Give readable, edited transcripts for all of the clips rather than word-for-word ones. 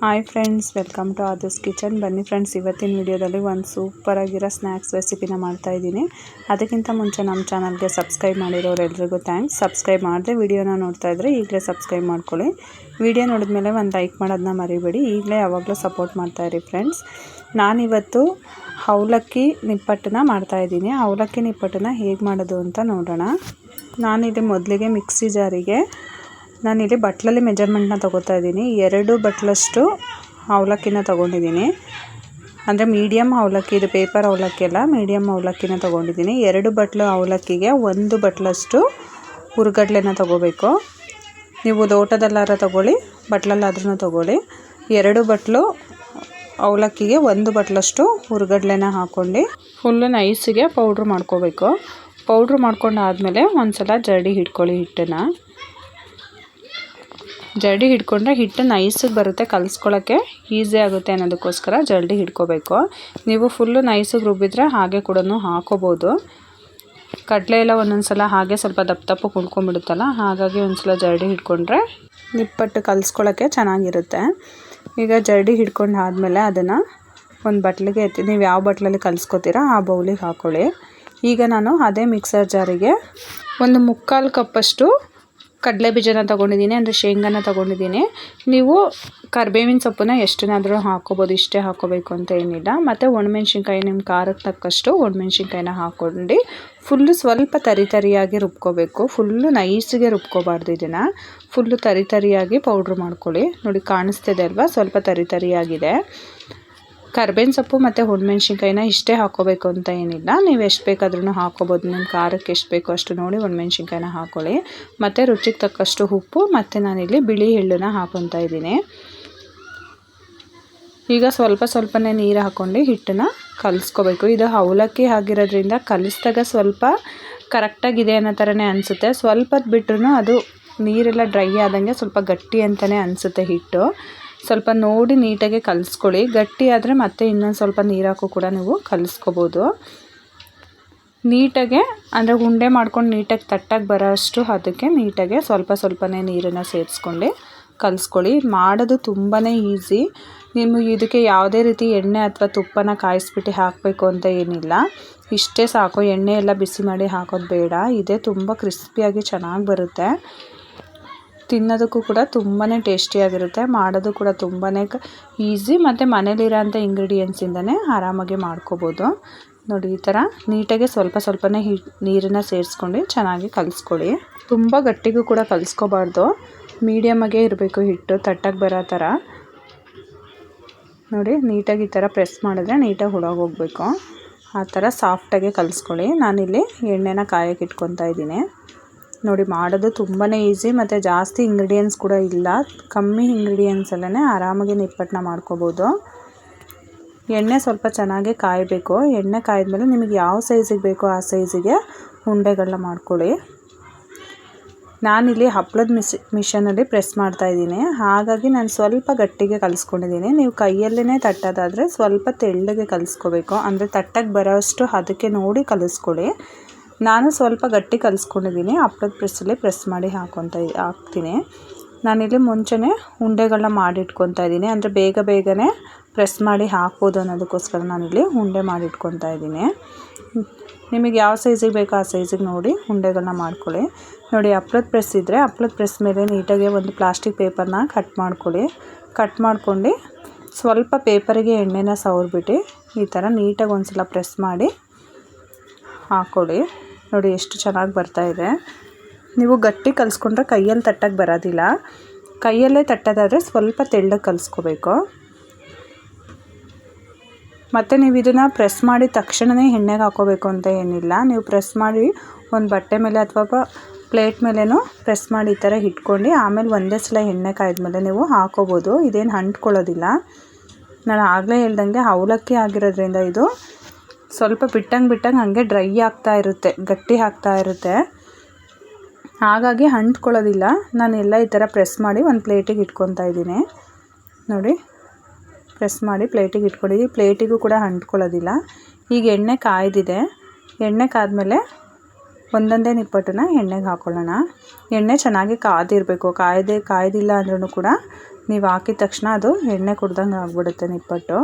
Hi friends, welcome to ಆದರ್ಸ್ kitchen. ಬನ್ನಿ friends, ಇವತ್ತಿನ ವಿಡಿಯೋದಲ್ಲಿ ಒಂದು ಸೂಪರಾಗಿರೋ ಸ್ನ್ಯಾಕ್ಸ್ ರೆಸಿಪಿನ ಮಾಡ್ತಾಯಿದ್ದೀನಿ. ಅದಕ್ಕಿಂತ ಮುಂಚೆ ನಮ್ಮ ಚಾನಲ್ಗೆ ಸಬ್ಸ್ಕ್ರೈಬ್ ಮಾಡಿರೋರೆಲ್ರಿಗೂ ಥ್ಯಾಂಕ್ಸ್. ಸಬ್ಸ್ಕ್ರೈಬ್ ಮಾಡದೆ ವಿಡಿಯೋನ ನೋಡ್ತಾ ಇದ್ದರೆ ಈಗಲೇ ಸಬ್ಸ್ಕ್ರೈಬ್ ಮಾಡ್ಕೊಳ್ಳಿ. ವಿಡಿಯೋ ನೋಡಿದ್ಮೇಲೆ ಒಂದು ಲೈಕ್ ಮಾಡೋದನ್ನ ಮರಿಬೇಡಿ. ಈಗಲೇ ಯಾವಾಗಲೂ ಸಪೋರ್ಟ್ ಮಾಡ್ತಾಯಿರಿ ಫ್ರೆಂಡ್ಸ್. ನಾನಿವತ್ತು ಅವಲಕ್ಕಿ ನಿಪ್ಪಟ್ಟನ್ನ ಮಾಡ್ತಾಯಿದ್ದೀನಿ. ಅವಲಕ್ಕಿ ನಿಪ್ಪಟ್ಟನ್ನ ಹೇಗೆ ಮಾಡೋದು ಅಂತ ನೋಡೋಣ. ನಾನಿಲ್ಲಿ ಮೊದಲಿಗೆ ಮಿಕ್ಸಿ ಜಾರಿಗೆ ನಾನಿಲ್ಲಿ ಬಟ್ಲಲ್ಲಿ ಮೆಜರ್ಮೆಂಟ್ನ ತೊಗೋತಾ ಇದ್ದೀನಿ. 2 ಬಟ್ಲಷ್ಟು ಅವಲಕ್ಕಿನ ತೊಗೊಂಡಿದ್ದೀನಿ. ಅಂದರೆ ಮೀಡಿಯಮ್ ಅವಲಕ್ಕಿ, ಇದು ಪೇಪರ್ ಅವಲಕ್ಕಿ ಅಲ್ಲ, ಮೀಡಿಯಮ್ ಅವಲಕ್ಕಿನ ತೊಗೊಂಡಿದ್ದೀನಿ. 2 ಬಟ್ಲು ಅವಲಕ್ಕಿಗೆ 1 ಬಟ್ಲಷ್ಟು ಹುರ್ಗಡ್ಲೆನ ತೊಗೋಬೇಕು. ನೀವು ಲೋಟದಲ್ಲಾರ ತೊಗೊಳ್ಳಿ, ಬಟ್ಲಲ್ಲಾದ್ರೂ ತೊಗೊಳ್ಳಿ. 2 ಬಟ್ಲು ಅವಲಕ್ಕಿಗೆ 1 ಬಟ್ಲಷ್ಟು ಹುರ್ಗಡ್ಲೆನ ಹಾಕ್ಕೊಂಡು ಫುಲ್ಲು ನೈಸಿಗೆ ಪೌಡ್ರ್ ಮಾಡ್ಕೋಬೇಕು. ಪೌಡ್ರ್ ಮಾಡ್ಕೊಂಡಾದಮೇಲೆ ಒಂದು ಸಲ ಜರಡಿ ಹಿಡ್ಕೊಳ್ಳಿ. ಹಿಟ್ಟನ್ನು ಜರಡಿ ಹಿಡ್ಕೊಂಡ್ರೆ ಹಿಟ್ಟು ನೈಸಿಗೆ ಬರುತ್ತೆ, ಕಲಿಸ್ಕೊಳ್ಳೋಕ್ಕೆ ಈಸಿ ಆಗುತ್ತೆ ಅನ್ನೋದಕ್ಕೋಸ್ಕರ ಜರಡಿ ಹಿಡ್ಕೋಬೇಕು. ನೀವು ಫುಲ್ಲು ನೈಸಿಗೆ ರುಬ್ಬಿದ್ರೆ ಹಾಗೆ ಕೂಡ ಹಾಕೋಬೋದು. ಕಡಲೆ ಎಲ್ಲ ಒಂದೊಂದು ಸಲ ಹಾಗೆ ಸ್ವಲ್ಪ ದಪ್ಪ ಕುಣ್ಕೊಂಡ್ಬಿಡುತ್ತಲ್ಲ, ಹಾಗಾಗಿ ಒಂದು ಸಲ ಜರಡಿ ಹಿಡ್ಕೊಂಡ್ರೆ ನಿಪ್ಪಟ್ಟು ಕಲಿಸ್ಕೊಳ್ಳೋಕ್ಕೆ ಚೆನ್ನಾಗಿರುತ್ತೆ. ಈಗ ಜರಡಿ ಹಿಡ್ಕೊಂಡು ಆದಮೇಲೆ ಅದನ್ನು ಒಂದು ಬಟ್ಲಿಗೆ ಎತ್ತಿ, ನೀವು ಯಾವ ಬಟ್ಲಲ್ಲಿ ಕಲಿಸ್ಕೊತೀರಾ ಆ ಬೌಲಿಗೆ ಹಾಕ್ಕೊಳ್ಳಿ. ಈಗ ನಾನು ಅದೇ ಮಿಕ್ಸರ್ ಜಾರಿಗೆ ಒಂದು 3/4 ಕಪ್ಪಷ್ಟು ಕಡಲೆ ಬೀಜನ ತೊಗೊಂಡಿದ್ದೀನಿ, ಅಂದರೆ ಶೇಂಗಾನ ತೊಗೊಂಡಿದ್ದೀನಿ. ನೀವು ಕರಿಬೇವಿನ ಸೊಪ್ಪನ್ನ ಎಷ್ಟನ್ನಾದರೂ ಹಾಕ್ಕೋಬೋದು, ಇಷ್ಟೇ ಹಾಕ್ಕೋಬೇಕು ಅಂತ ಏನಿಲ್ಲ. ಮತ್ತು ಒಣಮೆಣ್ಸಿನ್ಕಾಯಿ, ನಿಮ್ಮ ಖಾರಕ್ಕೆ ತಕ್ಕಷ್ಟು ಒಣಮೆಣ್ಸಿನ್ಕಾಯಿನ ಹಾಕ್ಕೊಂಡು ಫುಲ್ಲು ಸ್ವಲ್ಪ ತರಿಯಾಗಿ ರುಬ್ಕೋಬೇಕು. ಫುಲ್ಲು ನೈಸಿಗೆ ರುಬ್ಕೋಬಾರ್ದು. ಇದನ್ನು ಫುಲ್ಲು ತರಿಯಾಗಿ ಪೌಡ್ರ್ ಮಾಡ್ಕೊಳ್ಳಿ. ನೋಡಿ, ಕಾಣಿಸ್ತಿದೆ ಅಲ್ವಾ, ಸ್ವಲ್ಪ ತರಿಯಾಗಿದೆ. ಕರ್ಬೇವಿನ ಸೊಪ್ಪು ಮತ್ತು ಒಣಮೆಣ್ಸಿನ್ಕಾಯಿನ ಇಷ್ಟೇ ಹಾಕ್ಕೋಬೇಕು ಅಂತ ಏನಿಲ್ಲ, ನೀವು ಎಷ್ಟು ಬೇಕಾದ್ರೂ ಹಾಕ್ಕೋಬೋದು. ನಿಮ್ಮ ಖಾರಕ್ಕೆ ಎಷ್ಟು ಬೇಕೋ ಅಷ್ಟು ನೋಡಿ ಒಣಮೆಣ್ಸಿನ್ಕಾಯಿನ ಹಾಕ್ಕೊಳ್ಳಿ. ಮತ್ತು ರುಚಿಗೆ ತಕ್ಕಷ್ಟು ಉಪ್ಪು, ಮತ್ತು ನಾನಿಲ್ಲಿ ಬಿಳಿ ಎಳ್ಳನ್ನ ಹಾಕ್ಕೊತಾ ಇದ್ದೀನಿ. ಈಗ ಸ್ವಲ್ಪನೇ ನೀರು ಹಾಕ್ಕೊಂಡು ಹಿಟ್ಟನ್ನು ಕಲಿಸ್ಕೋಬೇಕು. ಇದು ಅವಲಕ್ಕಿ ಆಗಿರೋದ್ರಿಂದ ಕಲಿಸಿದಾಗ ಸ್ವಲ್ಪ ಕರೆಕ್ಟಾಗಿದೆ ಅನ್ನೋ ಥರನೇ ಅನಿಸುತ್ತೆ. ಸ್ವಲ್ಪ ಬಿಟ್ರೂ ಅದು ನೀರೆಲ್ಲ ಡ್ರೈ ಆದಂಗೆ ಸ್ವಲ್ಪ ಗಟ್ಟಿ ಅಂತಲೇ ಅನಿಸುತ್ತೆ ಹಿಟ್ಟು. ಸ್ವಲ್ಪ ನೋಡಿ ನೀಟಾಗಿ ಕಲಿಸ್ಕೊಳ್ಳಿ. ಗಟ್ಟಿ ಆದರೆ ಮತ್ತೆ ಇನ್ನೊಂದು ಸ್ವಲ್ಪ ನೀರು ಹಾಕೋ ಕೂಡ ನೀವು ಕಲಿಸ್ಕೋಬೋದು. ನೀಟಾಗೆ ಅಂದರೆ ಉಂಡೆ ಮಾಡ್ಕೊಂಡು ನೀಟಾಗಿ ತಟ್ಟಾಗಿ ಬರೋ ಅಷ್ಟು ಅದಕ್ಕೆ ನೀಟಾಗೆ ಸ್ವಲ್ಪನೇ ನೀರನ್ನು ಸೇರಿಸ್ಕೊಂಡು ಕಲಿಸ್ಕೊಳ್ಳಿ. ಮಾಡೋದು ತುಂಬಾ ಈಸಿ. ನೀವು ಇದಕ್ಕೆ ಯಾವುದೇ ರೀತಿ ಎಣ್ಣೆ ಅಥವಾ ತುಪ್ಪನ ಕಾಯಿಸ್ಬಿಟ್ಟು ಹಾಕಬೇಕು ಅಂತ ಏನಿಲ್ಲ, ಇಷ್ಟೇ ಸಾಕು. ಎಣ್ಣೆ ಎಲ್ಲ ಬಿಸಿ ಮಾಡಿ ಹಾಕೋದು ಬೇಡ. ಇದೇ ತುಂಬ ಕ್ರಿಸ್ಪಿಯಾಗಿ ಚೆನ್ನಾಗಿ ಬರುತ್ತೆ. ತಿನ್ನೋದಕ್ಕೂ ಕೂಡ ತುಂಬಾ ಟೇಸ್ಟಿಯಾಗಿರುತ್ತೆ. ಮಾಡೋದು ಕೂಡ ತುಂಬಾ ಈಸಿ, ಮತ್ತು ಮನೇಲಿರೋಂಥ ಇಂಗ್ರೀಡಿಯೆಂಟ್ಸಿಂದನೇ ಆರಾಮಾಗಿ ಮಾಡ್ಕೋಬೋದು. ನೋಡಿ, ಈ ಥರ ನೀಟಾಗಿ ಸ್ವಲ್ಪನೇ ನೀರನ್ನು ಸೇರಿಸ್ಕೊಂಡು ಚೆನ್ನಾಗಿ ಕಲಿಸ್ಕೊಳ್ಳಿ. ತುಂಬ ಗಟ್ಟಿಗೂ ಕೂಡ ಕಲಿಸ್ಕೋಬಾರ್ದು, ಮೀಡಿಯಮಾಗೇ ಇರಬೇಕು ಹಿಟ್ಟು, ತಟ್ಟಾಗಿ ಬರೋ ಥರ. ನೋಡಿ, ನೀಟಾಗಿ ಈ ಥರ ಪ್ರೆಸ್ ಮಾಡಿದ್ರೆ ನೀಟಾಗಿ ಹೊಡೋಗೋಗ್ಬೇಕು. ಆ ಥರ ಸಾಫ್ಟಾಗಿ ಕಲಿಸ್ಕೊಳ್ಳಿ. ನಾನಿಲ್ಲಿ ಎಣ್ಣೆನ ಕಾಯಕ್ಕೆ ಇಟ್ಕೊತಾ ಇದ್ದೀನಿ. ನೋಡಿ, ಮಾಡೋದು ತುಂಬಾ ಈಸಿ, ಮತ್ತು ಜಾಸ್ತಿ ಇಂಗ್ರೀಡಿಯೆಂಟ್ಸ್ ಕೂಡ ಇಲ್ಲ. ಕಮ್ಮಿ ಇಂಗ್ರೀಡಿಯೆಂಟ್ಸಲ್ಲೇ ಆರಾಮಾಗಿ ನಿಪ್ಪಟ್ಟನ್ನ ಮಾಡ್ಕೋಬೋದು. ಎಣ್ಣೆ ಸ್ವಲ್ಪ ಚೆನ್ನಾಗಿ ಕಾಯಬೇಕು. ಎಣ್ಣೆ ಕಾಯ್ದ್ಮೇಲೆ ನಿಮಗೆ ಯಾವ ಸೈಜಿಗೆ ಬೇಕೋ ಆ ಸೈಜಿಗೆ ಉಂಡೆಗಳನ್ನ ಮಾಡ್ಕೊಳ್ಳಿ. ನಾನಿಲ್ಲಿ ಹಪ್ಪಳದ ಮಿಷನಲ್ಲಿ ಪ್ರೆಸ್ ಮಾಡ್ತಾಯಿದ್ದೀನಿ, ಹಾಗಾಗಿ ನಾನು ಸ್ವಲ್ಪ ಗಟ್ಟಿಗೆ ಕಲಿಸ್ಕೊಂಡಿದ್ದೀನಿ. ನೀವು ಕೈಯಲ್ಲೇ ತಟ್ಟೋದಾದರೆ ಸ್ವಲ್ಪ ತೆಳ್ಳಗೆ ಕಲಿಸ್ಕೋಬೇಕು, ಅಂದರೆ ತಟ್ಟಕ್ಕೆ ಬರೋಷ್ಟು ಅದಕ್ಕೆ ನೋಡಿ ಕಲಿಸ್ಕೊಳ್ಳಿ. ನಾನು ಸ್ವಲ್ಪ ಗಟ್ಟಿ ಕಲಿಸ್ಕೊಂಡಿದ್ದೀನಿ. ಹಪ್ಪಳದ ಪ್ರೆಸ್ಸಲ್ಲಿ ಪ್ರೆಸ್ ಮಾಡಿ ಹಾಕ್ತೀನಿ. ನಾನಿಲ್ಲಿ ಮುಂಚೆನೇ ಉಂಡೆಗಳನ್ನ ಮಾಡಿಟ್ಕೊತಾ ಇದ್ದೀನಿ, ಅಂದರೆ ಬೇಗನೆ ಪ್ರೆಸ್ ಮಾಡಿ ಹಾಕ್ಬೋದು ಅನ್ನೋದಕ್ಕೋಸ್ಕರ ನಾನಿಲ್ಲಿ ಉಂಡೆ ಮಾಡಿಟ್ಕೊತಾ ಇದ್ದೀನಿ. ನಿಮಗೆ ಯಾವ ಸೈಜಿಗೆ ಬೇಕೋ ಆ ಸೈಜಿಗೆ ನೋಡಿ ಉಂಡೆಗಳನ್ನ ಮಾಡ್ಕೊಳ್ಳಿ. ನೋಡಿ, ಹಪ್ಪಳದ ಪ್ರೆಸ್ ಇದ್ದರೆ ಹಪ್ಪಳದ ಪ್ರೆಸ್ ಮೇಲೆ ನೀಟಾಗಿ ಒಂದು ಪ್ಲಾಸ್ಟಿಕ್ ಪೇಪರ್ನ ಕಟ್ ಮಾಡ್ಕೊಳ್ಳಿ. ಕಟ್ ಮಾಡ್ಕೊಂಡು ಸ್ವಲ್ಪ ಪೇಪರಿಗೆ ಎಣ್ಣೆನ ಸವರ್ಬಿಟ್ಟು ಈ ಥರ ನೀಟಾಗಿ ಒಂದು ಸಲ ಪ್ರೆಸ್ ಮಾಡಿ ಹಾಕ್ಕೊಳ್ಳಿ. ನೋಡಿ, ಎಷ್ಟು ಚೆನ್ನಾಗಿ ಬರ್ತಾಯಿದೆ. ನೀವು ಗಟ್ಟಿ ಕಲಿಸ್ಕೊಂಡ್ರೆ ಕೈಯಲ್ಲಿ ತಟ್ಟಕ್ಕೆ ಬರೋದಿಲ್ಲ. ಕೈಯಲ್ಲೇ ತಟ್ಟೋದಾದರೆ ಸ್ವಲ್ಪ ತೆಳ್ಳಗೆ ಕಲಿಸ್ಕೋಬೇಕು. ಮತ್ತು ನೀವು ಇದನ್ನು ಪ್ರೆಸ್ ಮಾಡಿದ ತಕ್ಷಣವೇ ಎಣ್ಣೆಗೆ ಹಾಕ್ಕೋಬೇಕು ಅಂತ ಏನಿಲ್ಲ. ನೀವು ಪ್ರೆಸ್ ಮಾಡಿ ಒಂದು ಬಟ್ಟೆ ಮೇಲೆ ಅಥವಾ ಪ್ಲೇಟ್ ಮೇಲೇನೂ ಪ್ರೆಸ್ ಮಾಡಿ ಈ ಥರ ಇಟ್ಕೊಂಡು ಆಮೇಲೆ ಒಂದೇ ಸಲ ಎಣ್ಣೆ ಕಾಯ್ದ್ಮೇಲೆ ನೀವು ಹಾಕ್ಕೋಬೋದು. ಇದೇನು ಅಂಟ್ಕೊಳ್ಳೋದಿಲ್ಲ. ನಾನು ಆಗಲೇ ಹೇಳ್ದಂಗೆ ಅವಲಕ್ಕಿ ಆಗಿರೋದ್ರಿಂದ ಇದು ಸ್ವಲ್ಪ ಬಿಟ್ಟಂಗೆ ಹಂಗೆ ಡ್ರೈ ಆಗ್ತಾ ಇರುತ್ತೆ, ಗಟ್ಟಿ ಆಗ್ತಾ ಇರುತ್ತೆ, ಹಾಗಾಗಿ ಅಂಟ್ಕೊಳ್ಳೋದಿಲ್ಲ. ನಾನೆಲ್ಲ ಈ ಥರ ಪ್ರೆಸ್ ಮಾಡಿ ಒಂದು ಪ್ಲೇಟಿಗೆ ಇಟ್ಕೊತಾ ಇದ್ದೀನಿ. ನೋಡಿ, ಪ್ರೆಸ್ ಮಾಡಿ ಪ್ಲೇಟಿಗೆ ಇಟ್ಕೊಂಡಿದ್ದೀನಿ. ಪ್ಲೇಟಿಗೂ ಕೂಡ ಅಂಟ್ಕೊಳ್ಳೋದಿಲ್ಲ. ಈಗ ಎಣ್ಣೆ ಕಾಯ್ದಿದೆ. ಎಣ್ಣೆ ಕಾದ್ಮೇಲೆ ಒಂದೊಂದೇ ನಿಪ್ಪಟ್ಟನ್ನ ಎಣ್ಣೆಗೆ ಹಾಕ್ಕೊಳ್ಳೋಣ. ಎಣ್ಣೆ ಚೆನ್ನಾಗಿ ಕಾದಿರಬೇಕು. ಕಾಯ್ದಿಲ್ಲ ಅಂದ್ರೂ ಕೂಡ ನೀವು ಹಾಕಿದ ತಕ್ಷಣ ಅದು ಎಣ್ಣೆ ಕುಡ್ದಂಗೆ ಆಗಿಬಿಡುತ್ತೆ ನಿಪ್ಪಟ್ಟು.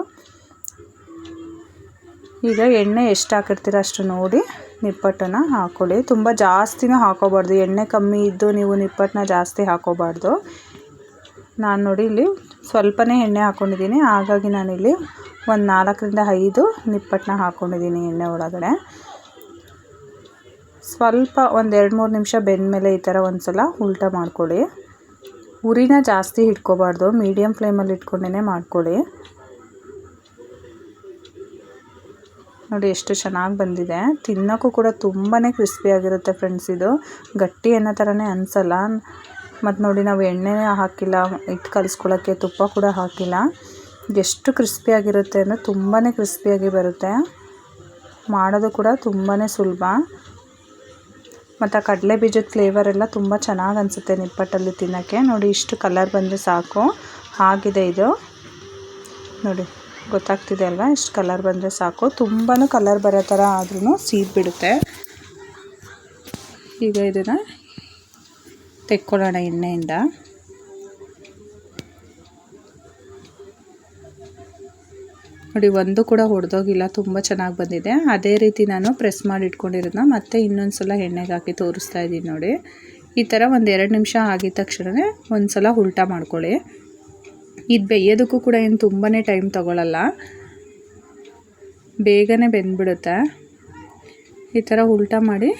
ಈಗ ಎಣ್ಣೆ ಎಷ್ಟು ಹಾಕಿರ್ತೀರ ಅಷ್ಟು ನೋಡಿ ನಿಪ್ಪಟ್ಟನ್ನು ಹಾಕ್ಕೊಳ್ಳಿ. ತುಂಬ ಜಾಸ್ತಿನೂ ಹಾಕೋಬಾರ್ದು, ಎಣ್ಣೆ ಕಮ್ಮಿ ಇದ್ದು ನೀವು ನಿಪ್ಪಟ್ಟನ್ನ ಜಾಸ್ತಿ ಹಾಕೋಬಾರ್ದು. ನಾನು ನೋಡಿ ಇಲ್ಲಿ ಸ್ವಲ್ಪನೇ ಎಣ್ಣೆ ಹಾಕ್ಕೊಂಡಿದ್ದೀನಿ, ಹಾಗಾಗಿ ನಾನಿಲ್ಲಿ ಒಂದು 4ರಿಂದ 5 ನಿಪ್ಪಟ್ಟನ್ನ ಹಾಕ್ಕೊಂಡಿದ್ದೀನಿ ಎಣ್ಣೆ ಒಳಗಡೆ. ಸ್ವಲ್ಪ ಒಂದು 2-3 ನಿಮಿಷ ಬೆಂದಮೇಲೆ ಈ ಥರ ಒಂದು ಸಲ ಉಲ್ಟಾ ಮಾಡ್ಕೊಳ್ಳಿ. ಉರಿನ ಜಾಸ್ತಿ ಇಟ್ಕೋಬಾರ್ದು, ಮೀಡಿಯಮ್ ಫ್ಲೇಮಲ್ಲಿ ಇಟ್ಕೊಂಡೇ ಮಾಡ್ಕೊಳ್ಳಿ. ನೋಡಿ ಎಷ್ಟು ಚೆನ್ನಾಗಿ ಬಂದಿದೆ, ತಿನ್ನೋಕ್ಕೂ ಕೂಡ ತುಂಬಾ ಕ್ರಿಸ್ಪಿಯಾಗಿರುತ್ತೆ ಫ್ರೆಂಡ್ಸ್. ಇದು ಗಟ್ಟಿ ಅನ್ನೋ ಥರನೇ ಅನಿಸಲ್ಲ. ಮತ್ತು ನೋಡಿ ನಾವು ಎಣ್ಣೆ ಹಾಕಿಲ್ಲ, ಹಿಟ್ಟು ಕಲಿಸ್ಕೊಳ್ಳೋಕ್ಕೆ ತುಪ್ಪ ಕೂಡ ಹಾಕಿಲ್ಲ. ಎಷ್ಟು ಕ್ರಿಸ್ಪಿಯಾಗಿರುತ್ತೆ ಅಂದರೆ ತುಂಬಾ ಕ್ರಿಸ್ಪಿಯಾಗಿ ಬರುತ್ತೆ. ಮಾಡೋದು ಕೂಡ ತುಂಬಾ ಸುಲಭ. ಮತ್ತು ಕಡಲೆ ಬೀಜದ ಫ್ಲೇವರ್ ಎಲ್ಲ ತುಂಬ ಚೆನ್ನಾಗಿ ಅನಿಸುತ್ತೆ ನಿಪ್ಪಟ್ಟಲ್ಲಿ ತಿನ್ನೋಕ್ಕೆ. ನೋಡಿ ಇಷ್ಟು ಕಲರ್ ಬಂದರೆ ಸಾಕು, ಆಗಿದೆ ಇದು. ನೋಡಿ ಗೊತ್ತಾಗ್ತಿದೆ ಅಲ್ವಾ, ಇಷ್ಟು ಕಲರ್ ಬಂದರೆ ಸಾಕು. ತುಂಬಾ ಕಲರ್ ಬರೋ ಥರ ಆದ್ರೂ ಸೀದ್ಬಿಡುತ್ತೆ. ಈಗ ಇದನ್ನು ತೆಕ್ಕೊಳ್ಳೋಣ ಎಣ್ಣೆಯಿಂದ. ನೋಡಿ ಒಂದು ಕೂಡ ಹೊಡೆದೋಗಿಲ್ಲ, ತುಂಬ ಚೆನ್ನಾಗಿ ಬಂದಿದೆ. ಅದೇ ರೀತಿ ನಾನು ಪ್ರೆಸ್ ಮಾಡಿ ಇಟ್ಕೊಂಡಿರೋದನ್ನ ಮತ್ತೆ ಇನ್ನೊಂದು ಸಲ ಎಣ್ಣೆಗೆ ಹಾಕಿ ತೋರಿಸ್ತಾ ಇದ್ದೀನಿ ನೋಡಿ. ಈ ಥರ ಒಂದು 2 ನಿಮಿಷ ಆಗಿದ ತಕ್ಷಣ ಒಂದು ಸಲ ಉಲ್ಟಾ ಮಾಡ್ಕೊಳ್ಳಿ. ಇದು ಬೇಯೋದಕ್ಕೂ ಕೂಡ ಏನು ತುಂಬಾ ಟೈಮ್ ತೊಗೊಳ್ಳಲ್ಲ, ಬೇಗನೆ ಬೆಂದ್ಬಿಡುತ್ತೆ. ಈ ಥರ ಉಲ್ಟಾ ಮಾಡಿ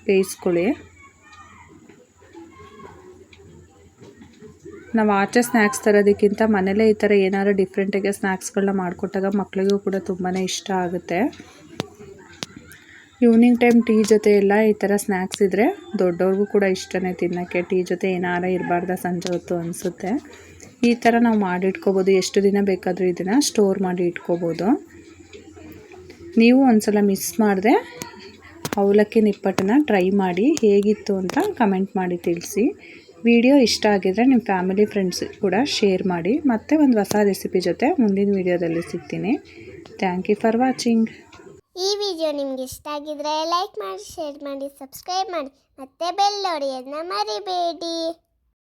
ಬೇಯಿಸ್ಕೊಳ್ಳಿ. ನಾವು ಆಚೆ ಸ್ನ್ಯಾಕ್ಸ್ ತರೋದಕ್ಕಿಂತ ಮನೇಲೇ ಈ ಥರ ಏನಾದ್ರು ಡಿಫ್ರೆಂಟಾಗಿ ಸ್ನ್ಯಾಕ್ಸ್ಗಳನ್ನ ಮಾಡಿಕೊಟ್ಟಾಗ ಮಕ್ಕಳಿಗೂ ಕೂಡ ತುಂಬಾ ಇಷ್ಟ ಆಗುತ್ತೆ. ಈವ್ನಿಂಗ್ ಟೈಮ್ ಟೀ ಜೊತೆ ಎಲ್ಲ ಈ ಥರ ಸ್ನ್ಯಾಕ್ಸ್ ಇದ್ದರೆ ದೊಡ್ಡವ್ರಿಗೂ ಕೂಡ ಇಷ್ಟನೇ ತಿನ್ನೋಕ್ಕೆ. ಟೀ ಜೊತೆ ಏನಾರ ಇರಬಾರ್ದ ಸಂಜೆ ಹೊತ್ತು ಅನಿಸುತ್ತೆ. ಈ ಥರ ನಾವು ಮಾಡಿಟ್ಕೋಬೋದು, ಎಷ್ಟು ದಿನ ಬೇಕಾದರೂ ಇದನ್ನು ಸ್ಟೋರ್ ಮಾಡಿ ಇಟ್ಕೋಬೋದು. ನೀವು ಒಂದ್ಸಲ ಮಿಸ್ ಮಾಡಿದೆ ಅವಲಕ್ಕಿ ನಿಪ್ಪಟ್ಟನ್ನು ಟ್ರೈ ಮಾಡಿ ಹೇಗಿತ್ತು ಅಂತ ಕಮೆಂಟ್ ಮಾಡಿ ತಿಳಿಸಿ. ವಿಡಿಯೋ ಇಷ್ಟ ಆಗಿದ್ರೆ ನಿಮ್ಮ ಫ್ಯಾಮಿಲಿ ಫ್ರೆಂಡ್ಸ್ ಕೂಡ ಶೇರ್ ಮಾಡಿ. ಮತ್ತೆ ಒಂದು ಹೊಸ ರೆಸಿಪಿ ಜೊತೆ ಮುಂದಿನ ವಿಡಿಯೋದಲ್ಲಿ ಸಿಗ್ತೀನಿ. Thank you for watching. ಈ ವಿಡಿಯೋ ನಿಮಗೆ ಇಷ್ಟ ಆಗಿದ್ರೆ ಲೈಕ್ ಮಾಡಿ, ಶೇರ್ ಮಾಡಿ, ಸಬ್ಸ್ಕ್ರೈಬ್ ಮಾಡಿ, ಮತ್ತೆ ಬೆಲ್ ಹೊಡೆಯೋದನ್ನ ಮರಿಬೇಡಿ.